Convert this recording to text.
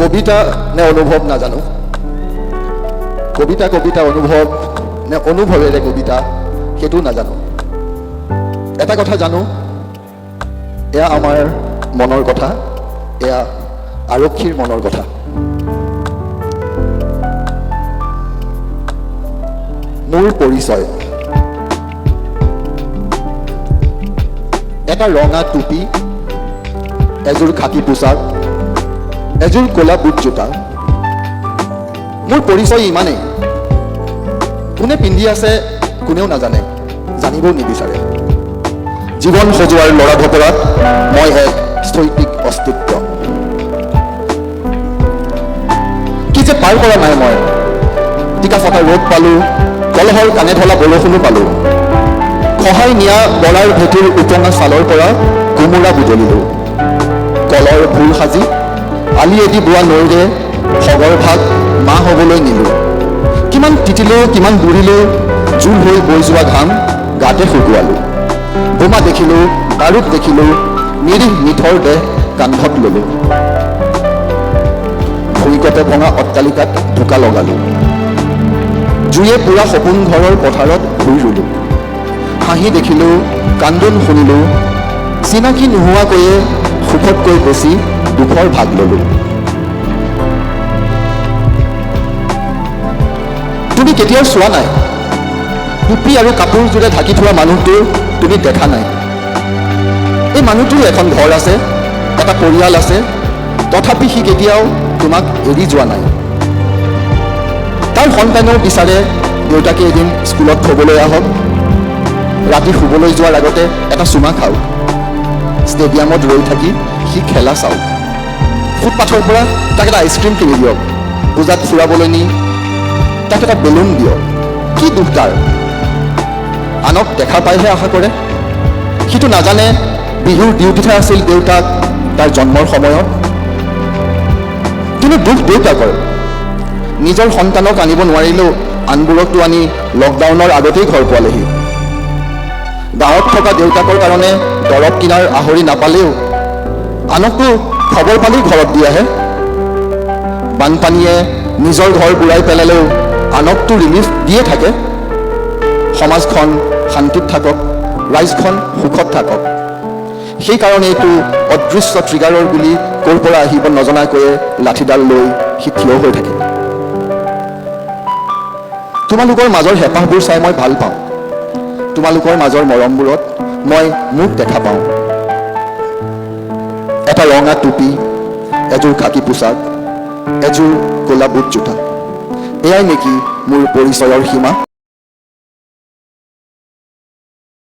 কবিতা নে অনুভৱ নাজানো, কবিতা কবিতা অনুভৱ নে অনুভৱেৰে কবিতা সেইটো নাজানো। এটা কথা জানো, এয়া আমাৰ মনৰ কথা, এয়া আৰক্ষীৰ মনৰ কথা। মোৰ পৰিচয় এটা ৰঙা টুপি, এযোৰ খাকী পোচাক, এযোৰ ক'লা বুট জোতা। মোৰ পৰিচয় ইমানেই, কোনে পিন্ধি আছে কোনেও নাজানে, জানিবও নিবিচাৰে। জীৱন সজোৱাৰ লৰা ভতৰাত মই এক স্থৈতিক অস্তিত্ব। কি যে পাৰ কৰা নাই মই, টিকা ফটা ৰ'দ পালো, কলহৰ কাণে ধলা বৰষুণো পালো। সহায় নিয়া বৰাৰ ভেটিৰ উপঙা ছালৰ পৰা কোমোৰা বুটলিলো। কলৰ ভোৰ সাজি আলি এদি বোৱা নৈৰে সগৰ ভাত মাহ হ'বলৈ নিলো। কিমান তিতিলো, কিমান বুৰিলো, জোল হৈ বৈ যোৱা ঘাম গাতে শুকুৱালো। বোমা দেখিলো, বাৰুদ দেখিলো, নিৰীহ নিথৰ দেহ কান্ধত ললো। ভৰিকতে ভঙা অট্টালিকাত ঢোকা লগালো। জুয়ে পুৰা সপোন ঘৰৰ পথাৰত ভুই ৰুলো। হাঁহি দেখিলো, কান্দোন শুনিলো, চিনাকি নোহোৱাকৈয়ে সুখতকৈ বেছি দুখৰ ভাগ ললো। তুমি কেতিয়াও চোৱা নাই, টুপি আৰু কাপোৰযোৰে ঢাকি থোৱা মানুহটো তুমি দেখা নাই। এই মানুহটোৰ এখন ঘৰ আছে, এটা পৰিয়াল আছে, তথাপি সি কেতিয়াও তোমাক এৰি যোৱা নাই। তাৰ সন্তানেও বিচাৰে দেউতাকে এদিন স্কুলত থ'বলৈ আহক, ৰাতি শুবলৈ যোৱাৰ আগতে এটা চুমা খাওক, ষ্টেডিয়ামত ৰৈ থাকি সি খেলা চাওক, ফুটপাথৰ পৰা তাক এটা আইচক্ৰীম কিনি দিয়ক, পূজাত ফুৰাবলৈ নি তাক এটা বেলুন দিয়ক। কি দুখ তাৰ, আনক দেখা পাইহে আশা কৰে। সিটো নাজানে বিহুৰ ডিউটিতহে আছিল দেউতাক তাৰ জন্মৰ সময়ত। কিন্তু দুখ দেউতাকৰ, নিজৰ সন্তানক আনিব নোৱাৰিলেও আনবোৰকতো আনি লকডাউনৰ আগতেই ঘৰ পোৱালেহি। গাঁৱত থকা দেউতাকৰ কাৰণে দৰৱ কিনাৰ আহৰি নাপালেও আনকতো খবৰ পালেই ঘৰত দি আহে। বানপানীয়ে নিজৰ ঘৰ বুৰাই পেলালেও আনকতো ৰিলিফ দিয়ে থাকে। সমাজখন শান্তিত থাকক, ৰাইজখন সুখত থাকক, সেইকাৰণেইতো অদৃশ্য ট্ৰিগাৰৰ বুলি ক'ৰ পৰা আহিব নজনাকৈয়ে লাঠিডাল লৈ সি থিয় হৈ থাকে। তোমালোকৰ মাজৰ হেঁপাহবোৰ চাই মই ভাল পাওঁ, তোমালোকৰ মাজৰ মৰমবোৰত মই মোক দেখা পাওঁ। এটা ৰঙা টুপি, এযোৰ খাকী পোচাক, এযোৰ ক'লা বুট জোতা, এয়াই নেকি মোৰ পৰিচয়ৰ সীমা?